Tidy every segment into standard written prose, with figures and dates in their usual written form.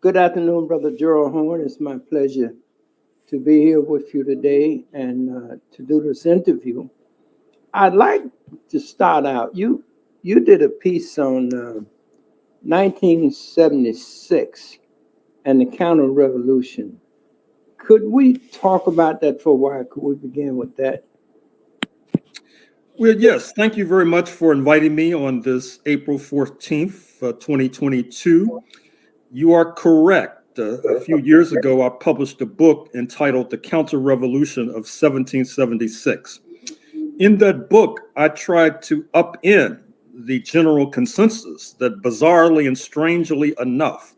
Good afternoon, Brother Gerald Horne. It's my pleasure to be here with you today and to do this interview. I'd like to start out. You did a piece on 1976 and the counter revolution. Could we talk about that for a while? Could we begin with that? Well, yes. Thank you very much for inviting me on this April 14th, 2022. You are correct. A few years ago, I published a book entitled The Counter Revolution of 1776. In that book, I tried to upend the general consensus that bizarrely and strangely enough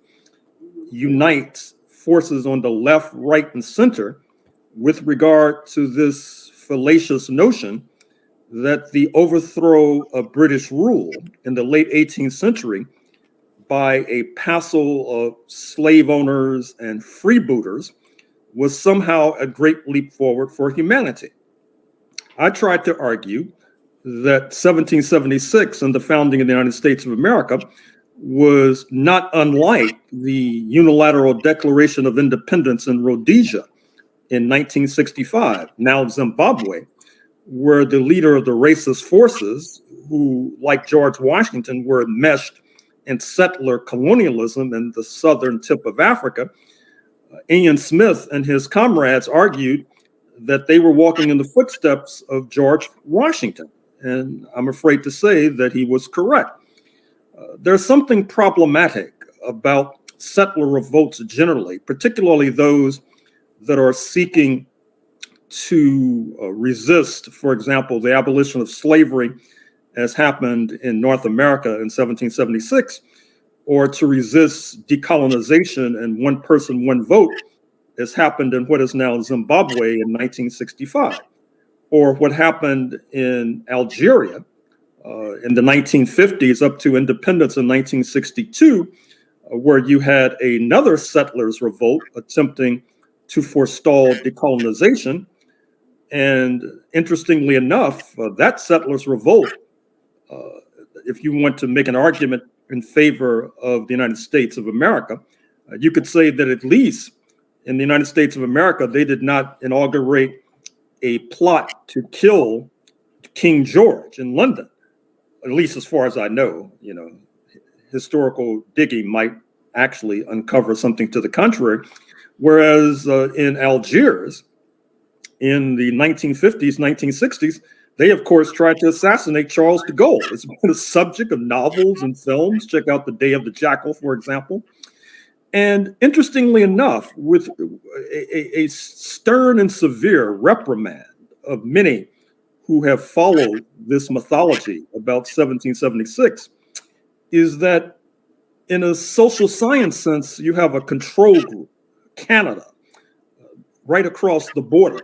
unites forces on the left, right, and center with regard to this fallacious notion that the overthrow of British rule in the late 18th century by a passel of slave owners and freebooters was somehow a great leap forward for humanity. I tried to argue that 1776 and the founding of the United States of America was not unlike the unilateral Declaration of Independence in Rhodesia in 1965, now Zimbabwe, where the leader of the racist forces, who, like George Washington, were enmeshed in settler colonialism in the southern tip of Africa, Ian Smith and his comrades argued that they were walking in the footsteps of George Washington. And I'm afraid to say that he was correct. There's something problematic about settler revolts generally, particularly those that are seeking to resist, for example, the abolition of slavery as happened in North America in 1776, or to resist decolonization and one person, one vote as happened in what is now Zimbabwe in 1965, or what happened in Algeria in the 1950s up to independence in 1962, where you had another settlers revolt attempting to forestall decolonization. And interestingly enough, that settlers revolt, if you want to make an argument in favor of the United States of America, you could say that at least in the United States of America, they did not inaugurate a plot to kill King George in London, at least as far as I know. Historical digging might actually uncover something to the contrary. Whereas in Algiers, in the 1950s, 1960s, they, of course, tried to assassinate Charles de Gaulle. It's been a subject of novels and films. Check out The Day of the Jackal, for example. And interestingly enough, with a stern and severe reprimand of many who have followed this mythology about 1776, is that in a social science sense, you have a control group, Canada, right across the border,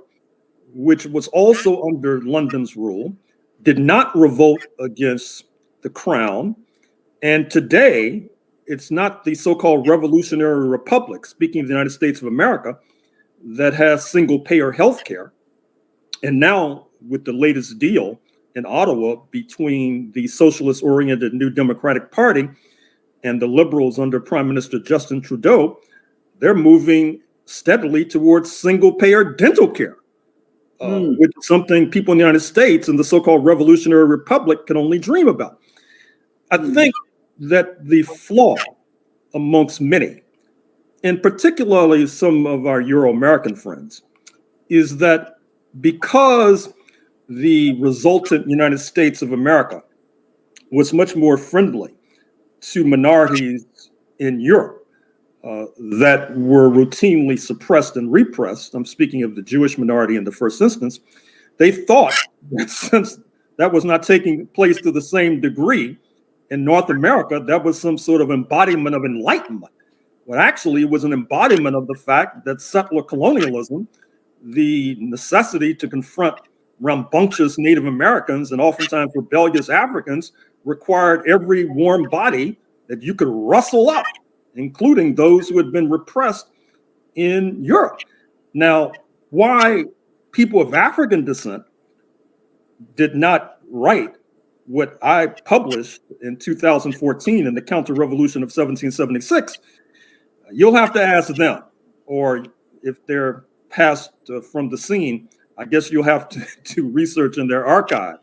which was also under London's rule, did not revolt against the crown. And today, it's not the so-called revolutionary republic, speaking of the United States of America, that has single-payer health care. And now, with the latest deal in Ottawa between the socialist-oriented New Democratic Party and the liberals under Prime Minister Justin Trudeau, they're moving steadily towards single-payer dental care, which is something people in the United States and the so-called revolutionary republic can only dream about. I think that the flaw amongst many, and particularly some of our Euro-American friends, is that because the resultant United States of America was much more friendly to minorities in Europe that were routinely suppressed and repressed, I'm speaking of the Jewish minority in the first instance, they thought that since that was not taking place to the same degree in North America, that was some sort of embodiment of enlightenment. Well, actually, it was an embodiment of the fact that settler colonialism, the necessity to confront rambunctious Native Americans and oftentimes rebellious Africans, required every warm body that you could rustle up, including those who had been repressed in Europe. Now, why people of African descent did not write what I published in 2014 in the Counter Revolution of 1776 You'll have to ask them, or if they're passed from the scene, I guess you'll have to do research in their archive.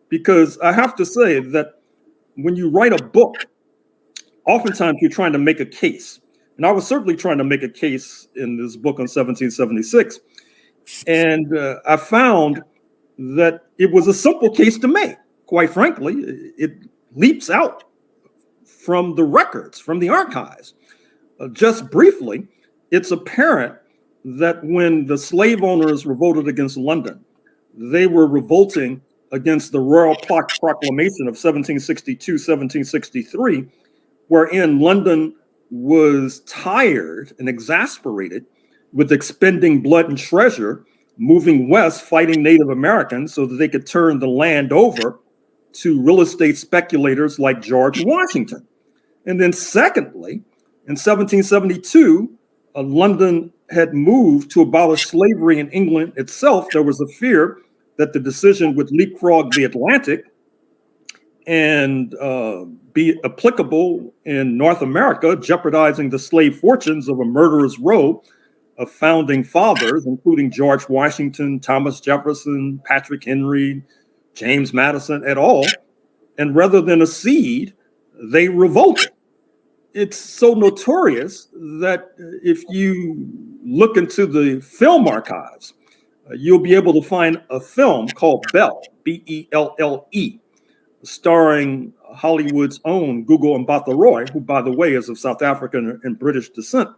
Because I have to say that when you write a book, oftentimes you're trying to make a case. And I was certainly trying to make a case in this book on 1776. And I found that it was a simple case to make. Quite frankly, it leaps out from the records, from the archives. Just briefly, it's apparent that when the slave owners revolted against London, they were revolting against the Royal Proclamation of 1762, 1763, wherein London was tired and exasperated with expending blood and treasure, moving west, fighting Native Americans so that they could turn the land over to real estate speculators like George Washington. And then secondly, in 1772, London had moved to abolish slavery in England itself. There was a fear that the decision would leapfrog the Atlantic and be applicable in North America, jeopardizing the slave fortunes of a murderer's row of founding fathers, including George Washington, Thomas Jefferson, Patrick Henry, James Madison et al. And rather than accede, they revolted. It's so notorious that if you look into the film archives, you'll be able to find a film called Belle, B-E-L-L-E, starring Hollywood's own Gugu Mbatha Roy, who, by the way, is of South African and British descent,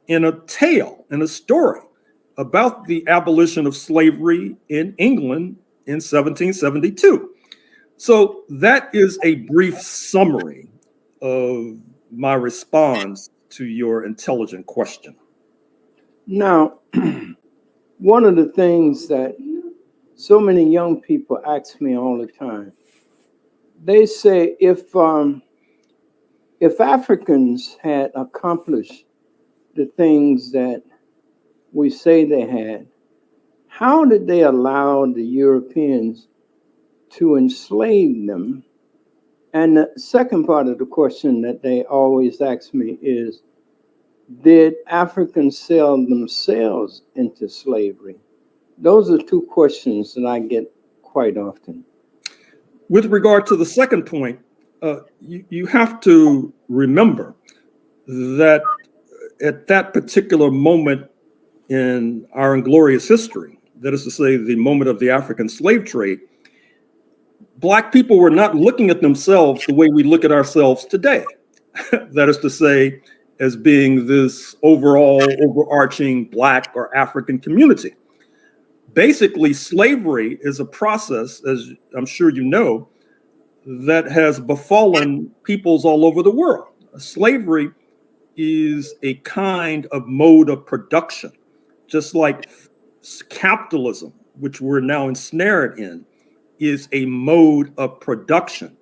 in a tale, in a story about the abolition of slavery in England in 1772. So that is a brief summary of my response to your intelligent question. Now, one of the things that so many young people ask me all the time, they say if Africans had accomplished the things that we say they had, how did they allow the Europeans to enslave them? And the second part of the question that they always ask me is, did Africans sell themselves into slavery? Those are two questions that I get quite often. With regard to the second point, you have to remember that at that particular moment in our inglorious history, that is to say, the moment of the African slave trade, Black people were not looking at themselves the way we look at ourselves today. That is to say, as being this overall overarching Black or African community. Basically, slavery is a process, as I'm sure you know, that has befallen peoples all over the world. Slavery is a kind of mode of production, just like capitalism, which we're now ensnared in, is a mode of production.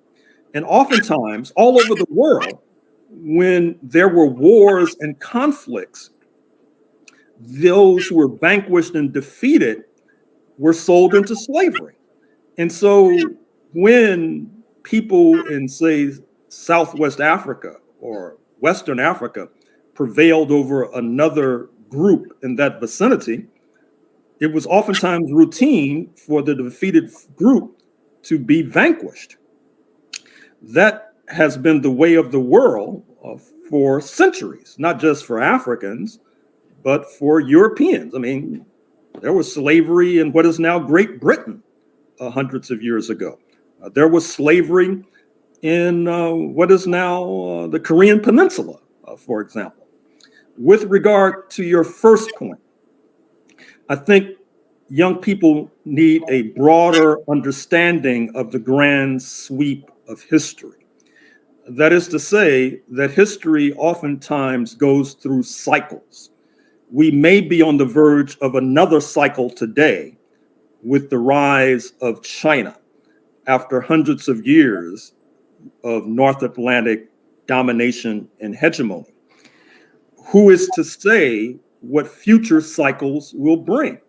And oftentimes, all over the world, when there were wars and conflicts, those who were vanquished and defeated were sold into slavery. And so when people in, say, Southwest Africa or Western Africa prevailed over another group in that vicinity, it was oftentimes routine for the defeated group to be vanquished. That has been the way of the world for centuries, not just for Africans, but for Europeans. I mean, there was slavery in what is now Great Britain hundreds of years ago. There was slavery in what is now the Korean Peninsula, for example. With regard to your first point, I think young people need a broader understanding of the grand sweep of history. That is to say, that history oftentimes goes through cycles. We may be on the verge of another cycle today with the rise of China after hundreds of years of North Atlantic domination and hegemony. Who is to say what future cycles will bring?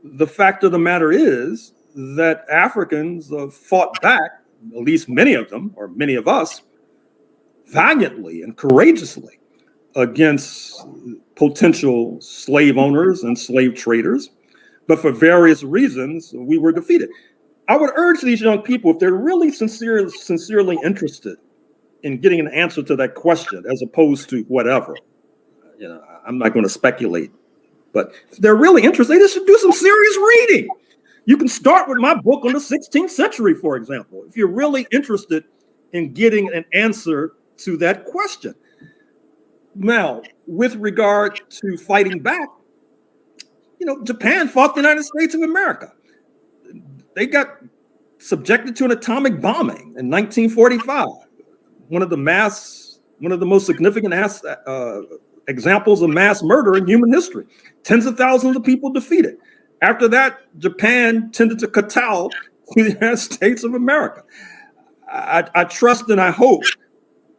The fact of the matter is that Africans fought back, at least many of them, or many of us, valiantly and courageously against potential slave owners and slave traders, but for various reasons, we were defeated. I would urge these young people, if they're really sincerely interested in getting an answer to that question, as opposed to whatever, I'm not going to speculate, but if they're really interested, they should do some serious reading. You can start with my book on the 16th century, for example, if you're really interested in getting an answer to that question. Now, with regard to fighting back, Japan fought the United States of America. They got subjected to an atomic bombing in 1945. One of the most significant examples of mass murder in human history. Tens of thousands of people defeated. After that, Japan tended to kowtow to the United States of America. I trust and I hope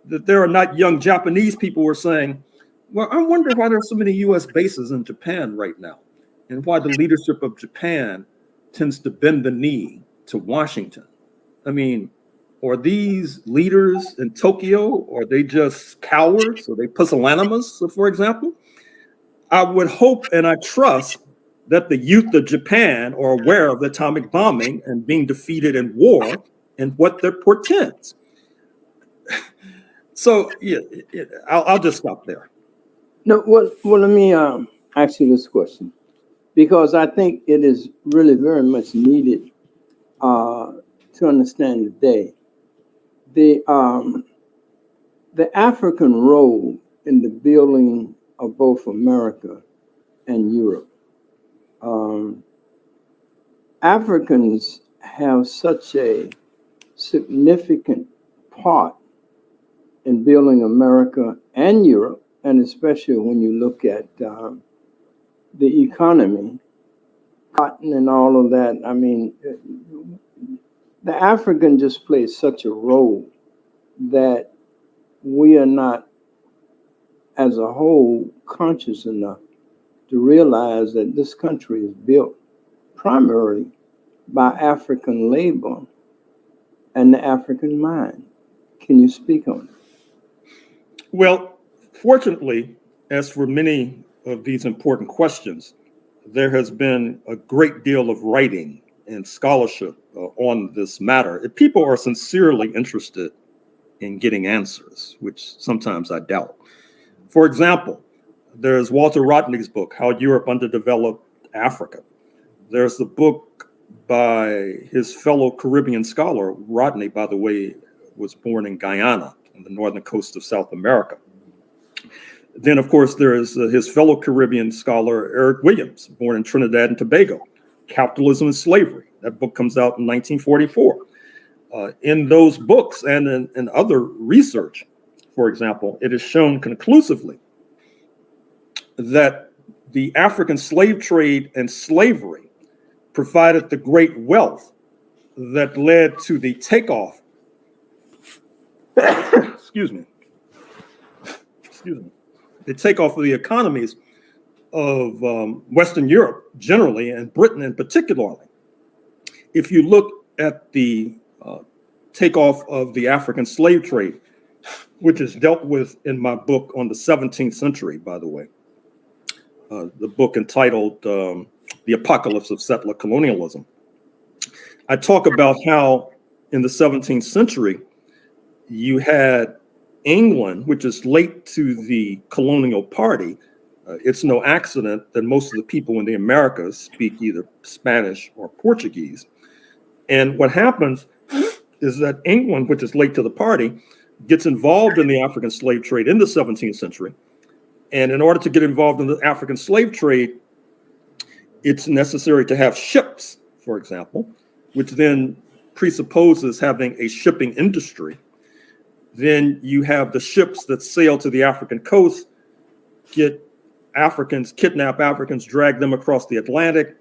that there are not young Japanese people who are saying, well, I wonder why there are so many U.S. bases in Japan right now, and why the leadership of Japan tends to bend the knee to Washington. I mean, are these leaders in Tokyo, are they just cowards? Are they pusillanimous, for example? I would hope and I trust that the youth of Japan are aware of the atomic bombing and being defeated in war and what that portends. So yeah, I'll just stop there. No, well, let me ask you this question, because I think it is really very much needed to understand today. The African role in the building of both America and Europe. Africans have such a significant part in building America and Europe, and especially when you look at the economy, cotton and all of that. I mean, the African just plays such a role that we are not, as a whole, conscious enough to realize that this country is built primarily by African labor and the African mind. Can you speak on it? Well, fortunately, as for many of these important questions, there has been a great deal of writing and scholarship on this matter. If people are sincerely interested in getting answers, which sometimes I doubt. For example, there's Walter Rodney's book, How Europe Underdeveloped Africa. There's the book by his fellow Caribbean scholar. Rodney, by the way, was born in Guyana on the northern coast of South America. Then, of course, there is his fellow Caribbean scholar, Eric Williams, born in Trinidad and Tobago, Capitalism and Slavery. That book comes out in 1944. In those books and in other research, for example, it is shown conclusively that the African slave trade and slavery provided the great wealth that led to the takeoff, the takeoff of the economies of Western Europe generally, and Britain in particularly. If you look at the takeoff of the African slave trade, which is dealt with in my book on the 17th century, by the way, the book entitled The Apocalypse of Settler Colonialism, I talk about how in the 17th century, you had England, which is late to the colonial party. It's no accident that most of the people in the Americas speak either Spanish or Portuguese. And what happens is that England, which is late to the party, gets involved in the African slave trade in the 17th century. And in order to get involved in the African slave trade, it's necessary to have ships, for example, which then presupposes having a shipping industry. Then you have the ships that sail to the African coast, kidnap Africans, drag them across the Atlantic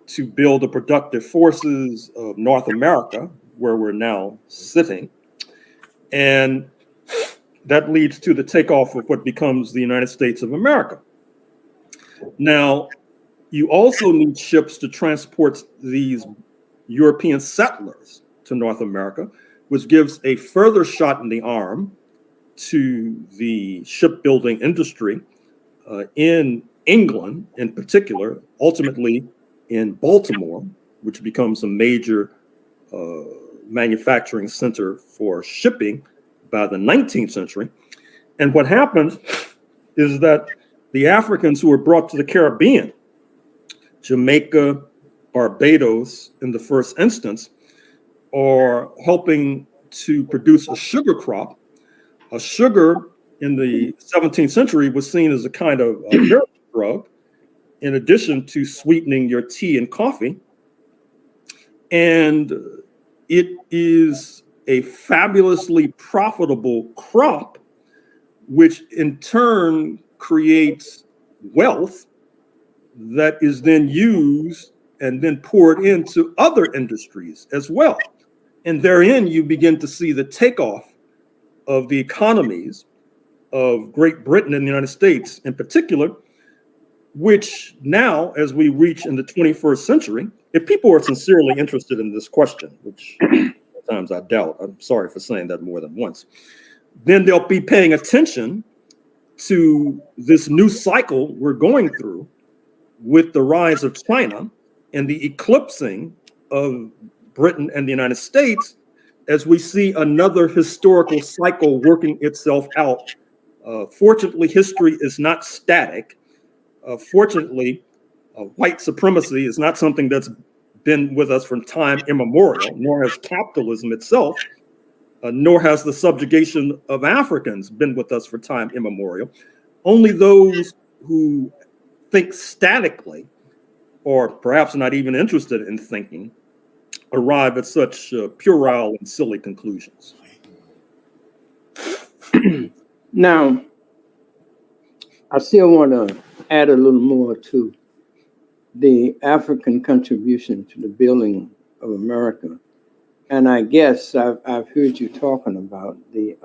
to build the productive forces of North America, where we're now sitting. And that leads to the takeoff of what becomes the United States of America. Now, you also need ships to transport these European settlers to North America, which gives a further shot in the arm to the shipbuilding industry in England in particular, ultimately in Baltimore, which becomes a major manufacturing center for shipping by the 19th century. And what happens is that the Africans who were brought to the Caribbean, Jamaica, Barbados in the first instance, are helping to produce a sugar crop. A sugar in the 17th century was seen as a kind of miracle drug, in addition to sweetening your tea and coffee. And it is a fabulously profitable crop, which in turn creates wealth that is then used and then poured into other industries as well. And therein you begin to see the takeoff of the economies of Great Britain and the United States in particular, which now, as we reach in the 21st century, if people are sincerely interested in this question, which sometimes I doubt, I'm sorry for saying that more than once, then they'll be paying attention to this new cycle we're going through with the rise of China and the eclipsing of Britain and the United States, as we see another historical cycle working itself out. Fortunately, history is not static. Fortunately, white supremacy is not something that's been with us from time immemorial, nor has capitalism itself, nor has the subjugation of Africans been with us for time immemorial. Only those who think statically, or perhaps not even interested in thinking, arrive at such puerile and silly conclusions. Now, I still want to add a little more to the African contribution to the building of America. And I guess I've heard you talking about the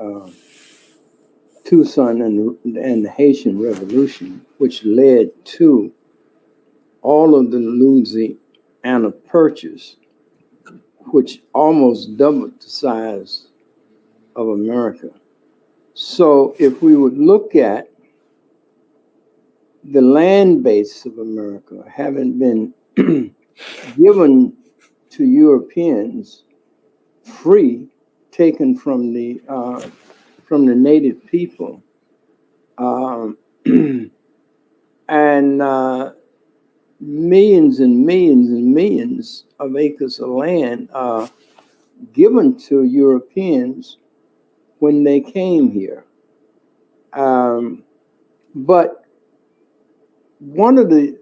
Tucson and the Haitian Revolution, which led to all of the Louisiana Purchase, which almost doubled the size of America. So if we would look at the land base of America having been given to Europeans free, taken from the native people, and millions and millions and millions of acres of land given to Europeans when they came here. But one of the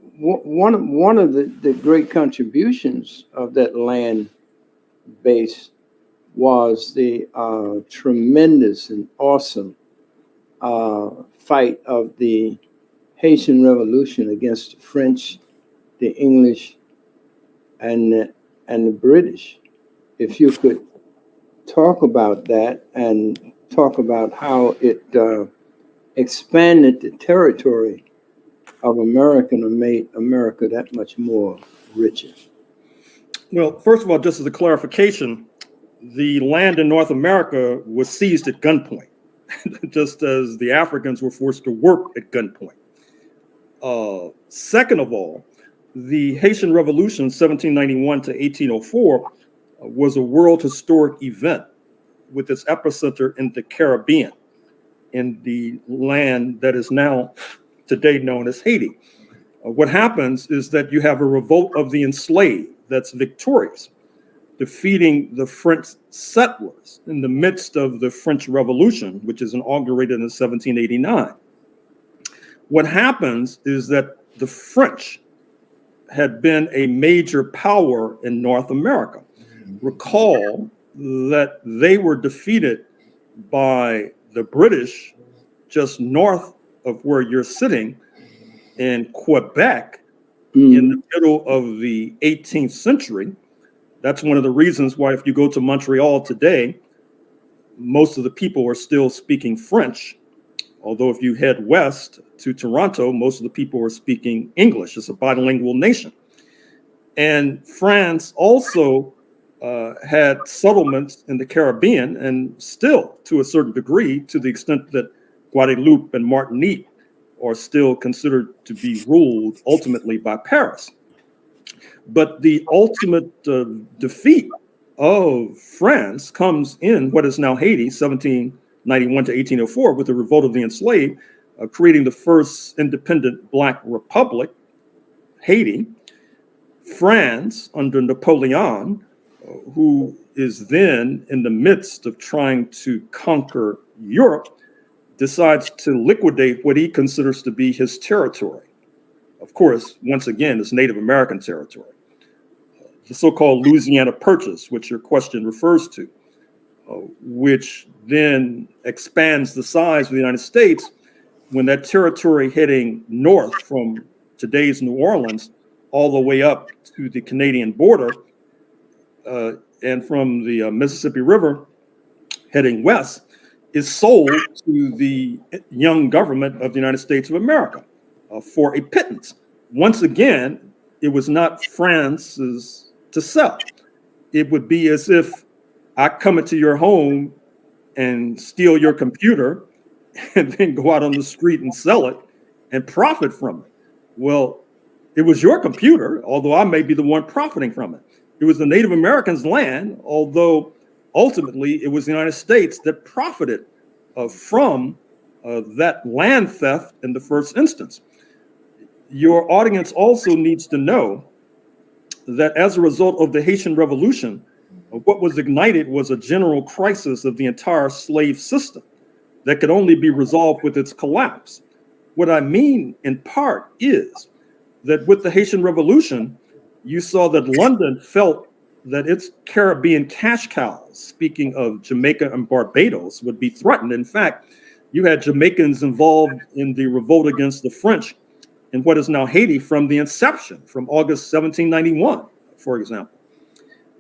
great contributions of that land base was the tremendous and awesome fight of the Haitian Revolution against the French, the English, and the British. If you could talk about that and talk about how it expanded the territory of America and made America that much more richer. Well, first of all, just as a clarification, the land in North America was seized at gunpoint, just as the Africans were forced to work at gunpoint. Second of all, the Haitian Revolution, 1791 to 1804, was a world historic event with its epicenter in the Caribbean, in the land that is now today known as Haiti. What happens is that you have a revolt of the enslaved that's victorious, defeating the French settlers in the midst of the French Revolution, which is inaugurated in 1789. What happens is that the French had been a major power in North America. Recall that they were defeated by the British just north of where you're sitting in Quebec in the middle of the 18th century. That's one of the reasons why if you go to Montreal today, most of the people are still speaking French. Although if you head west to Toronto, most of the people are speaking English. It's a bilingual nation. And France also had settlements in the Caribbean, and still, to a certain degree, to the extent that Guadeloupe and Martinique are still considered to be ruled ultimately by Paris. But the ultimate defeat of France comes in what is now Haiti, 1791 to 1804, with the revolt of the enslaved, creating the first independent Black republic, Haiti. France, under Napoleon, who is then in the midst of trying to conquer Europe, decides to liquidate what he considers to be his territory. Of course, once again, it's Native American territory. The so-called Louisiana Purchase, which your question refers to, which then expands the size of the United States when that territory heading north from today's New Orleans all the way up to the Canadian border, and from the Mississippi River heading west, is sold to the young government of the United States of America for a pittance. Once again, it was not France's to sell. It would be as if I come into your home and steal your computer and then go out on the street and sell it and profit from it. Well, it was your computer, although I may be the one profiting from it. It was the Native Americans' land, although ultimately it was the United States that profited from that land theft in the first instance. Your audience also needs to know that as a result of the Haitian Revolution, what was ignited was a general crisis of the entire slave system that could only be resolved with its collapse. What I mean in part is that with the Haitian Revolution, you saw that London felt that its Caribbean cash cows, speaking of Jamaica and Barbados, would be threatened. In fact, you had Jamaicans involved in the revolt against the French in what is now Haiti from the inception, from August 1791, for example.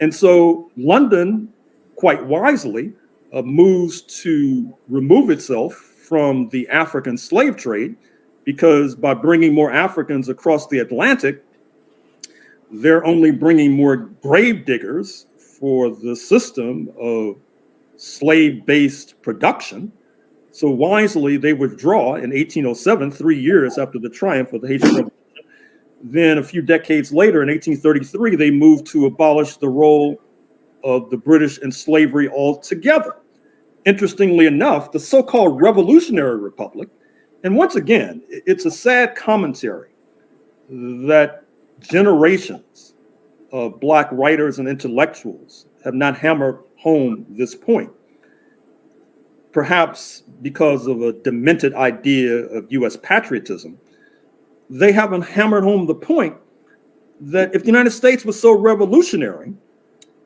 And so London, quite wisely, moves to remove itself from the African slave trade, because by bringing more Africans across the Atlantic, they're only bringing more grave diggers for the system of slave-based production. So wisely, they withdraw in 1807, 3 years after the triumph of the Haitian Revolution. Then a few decades later, in 1833, they moved to abolish the role of the British in slavery altogether. Interestingly enough, the so-called Revolutionary Republic, and once again, it's a sad commentary that generations of Black writers and intellectuals have not hammered home this point. Perhaps because of a demented idea of US patriotism, they haven't hammered home the point that if the United States was so revolutionary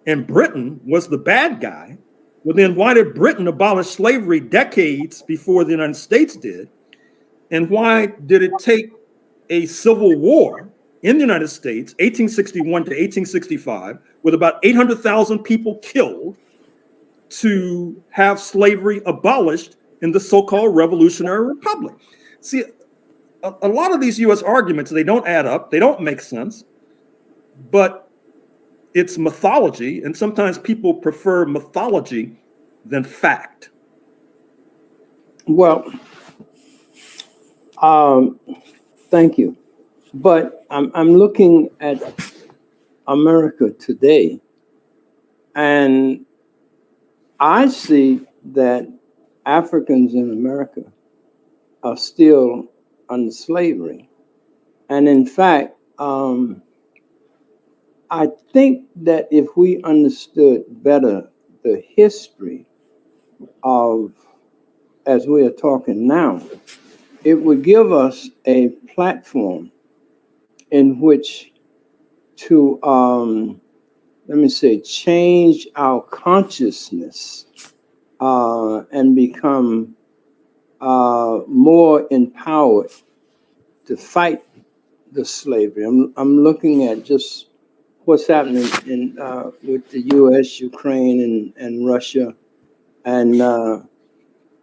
and Britain was the bad guy, well, then why did Britain abolish slavery decades before the United States did? And why did it take a civil war in the United States, 1861 to 1865, with about 800,000 people killed, to have slavery abolished in the so-called Revolutionary Republic? See, a lot of these US arguments, they don't add up, they don't make sense, but it's mythology, and sometimes people prefer mythology than fact. Well, thank you. But I'm looking at America today, and I see that Africans in America are still under slavery. And in fact, I think that if we understood better the history of, as we are talking now, it would give us a platform in which to, change our consciousness and become more empowered to fight the slavery. I'm looking at just what's happening in with the U.S., Ukraine, and Russia, and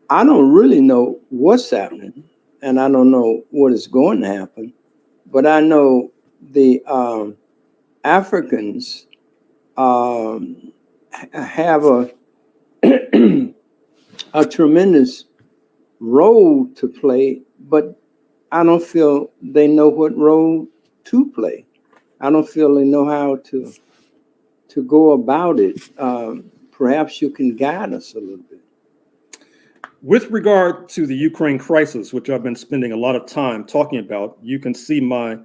I don't really know what's happening, and I don't know what is going to happen, but I know the Africans um, have a tremendous role to play, but I don't feel they know what role to play. I don't feel they know how to go about it. Perhaps you can guide us a little bit. With regard to the Ukraine crisis, which I've been spending a lot of time talking about, you can see my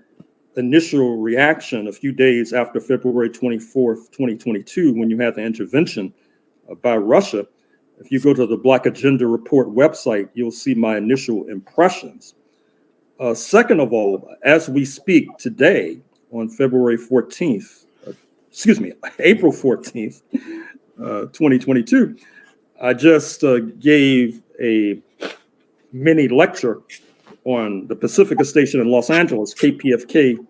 initial reaction a few days after February 24th, 2022, when you had the intervention by Russia. If you go to the Black Agenda Report website, you'll see my initial impressions. Second of all, as we speak today on February 14th, April 14th, 2022, I just gave a mini lecture on the Pacifica station in Los Angeles, kpfk.org,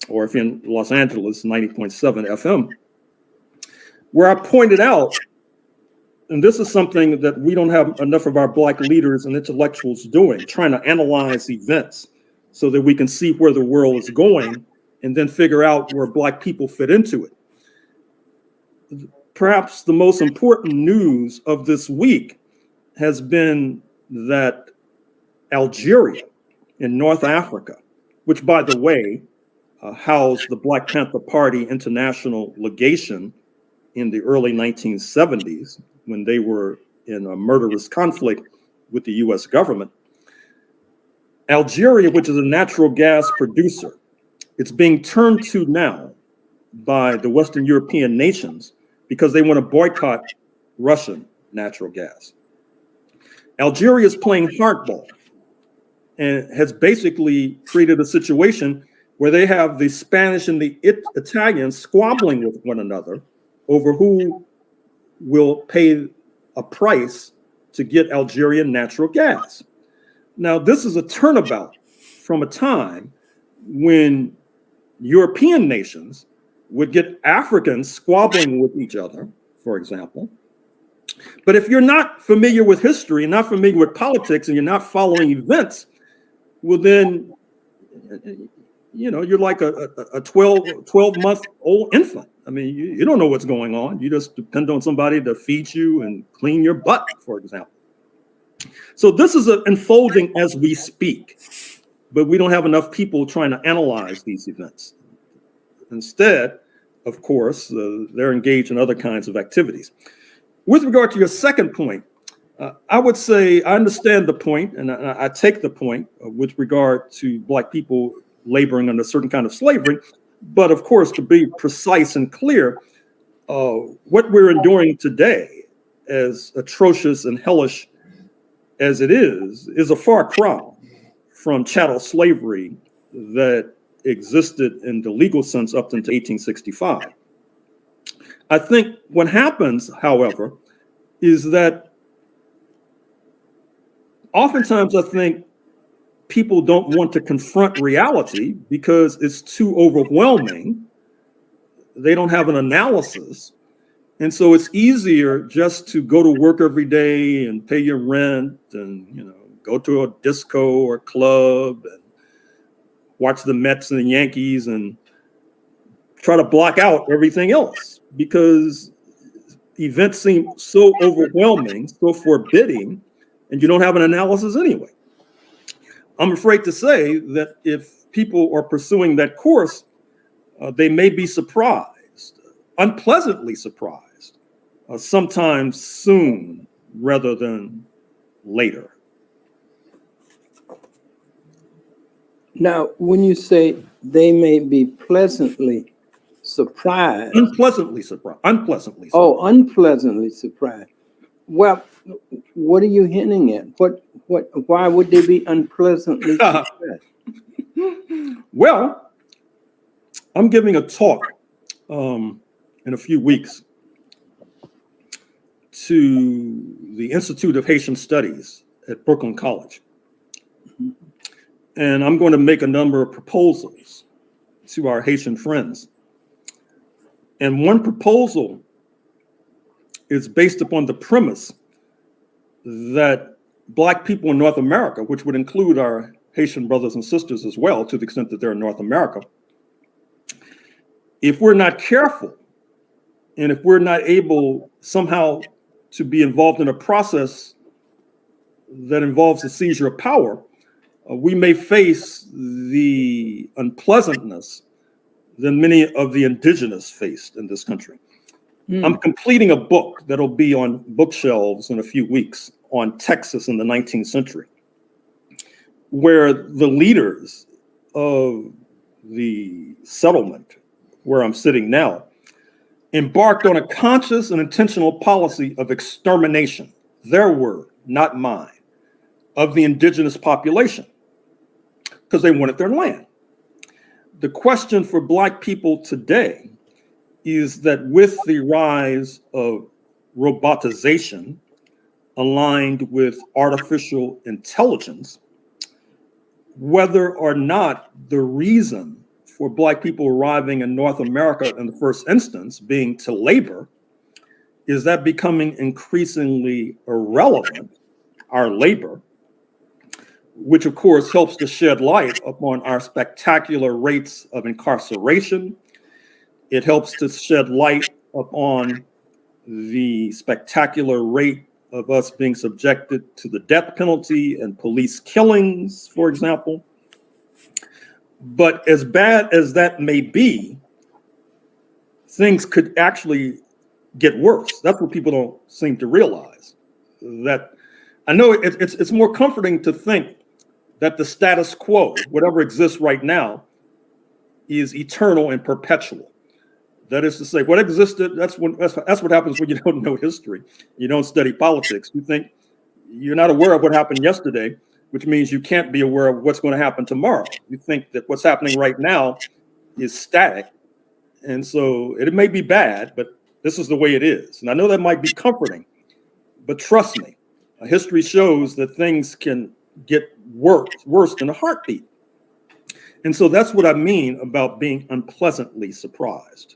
or if you're in Los Angeles, 90.7 FM, where I pointed out, and this is something that we don't have enough of our Black leaders and intellectuals doing, trying to analyze events so that we can see where the world is going and then figure out where Black people fit into it. Perhaps the most important news of this week has been that Algeria in North Africa, which, by the way, housed the Black Panther Party International Legation in the early 1970s when they were in a murderous conflict with the US government. Algeria, which is a natural gas producer, it's being turned to now by the Western European nations because they want to boycott Russian natural gas. Algeria is playing hardball and has basically created a situation where they have the Spanish and the Italians squabbling with one another over who will pay a price to get Algerian natural gas. Now, this is a turnabout from a time when European nations would get Africans squabbling with each other, for example. But if you're not familiar with history, not familiar with politics, and you're not following events, well, then, you know, you're like a 12-month-old infant. I mean, you don't know what's going on. You just depend on somebody to feed you and clean your butt, for example. So this is unfolding as we speak, but we don't have enough people trying to analyze these events. Instead, of course, they're engaged in other kinds of activities. With regard to your second point, I would say I understand the point, and I take the point with regard to Black people laboring under a certain kind of slavery. But of course, to be precise and clear, what we're enduring today, as atrocious and hellish as it is a far cry from chattel slavery that existed in the legal sense up until 1865. I think what happens, however, is that oftentimes I think people don't want to confront reality because it's too overwhelming. They don't have an analysis. And so it's easier just to go to work every day and pay your rent and, you know, go to a disco or club and watch the Mets and the Yankees and try to block out everything else because events seem so overwhelming, so forbidding, and you don't have an analysis anyway. I'm afraid to say that if people are pursuing that course, they may be surprised, unpleasantly surprised, sometime soon rather than later. Now, when you say they may be pleasantly surprised. Unpleasantly surprised. Unpleasantly surprised. Oh, unpleasantly surprised. Well, what are you hinting at? Why would they be unpleasantly surprised? Well, I'm giving a talk in a few weeks to the Institute of Haitian Studies at Brooklyn College. And I'm going to make a number of proposals to our Haitian friends. And one proposal is based upon the premise that Black people in North America, which would include our Haitian brothers and sisters as well, to the extent that they're in North America, if we're not careful, and if we're not able somehow to be involved in a process that involves the seizure of power, we may face the unpleasantness that many of the indigenous faced in this country. I'm completing a book that'll be on bookshelves in a few weeks on Texas in the 19th century, where the leaders of the settlement where I'm sitting now embarked on a conscious and intentional policy of extermination, their word, not mine, of the indigenous population, because they wanted their land. The question for Black people today is that with the rise of robotization aligned with artificial intelligence, whether or not the reason for Black people arriving in North America in the first instance being to labor, is that becoming increasingly irrelevant, our labor, which of course helps to shed light upon our spectacular rates of incarceration. It helps to shed light upon the spectacular rate of us being subjected to the death penalty and police killings, for example. But as bad as that may be, things could actually get worse. That's what people don't seem to realize. That I know it's more comforting to think that the status quo, whatever exists right now, is eternal and perpetual. That is to say, what existed, that's what happens when you don't know history. You don't study politics. You think you're not aware of what happened yesterday, which means you can't be aware of what's going to happen tomorrow. You think that what's happening right now is static. And so it may be bad, but this is the way it is. And I know that might be comforting, but trust me, history shows that things can get worse than a heartbeat. And so that's what I mean about being unpleasantly surprised.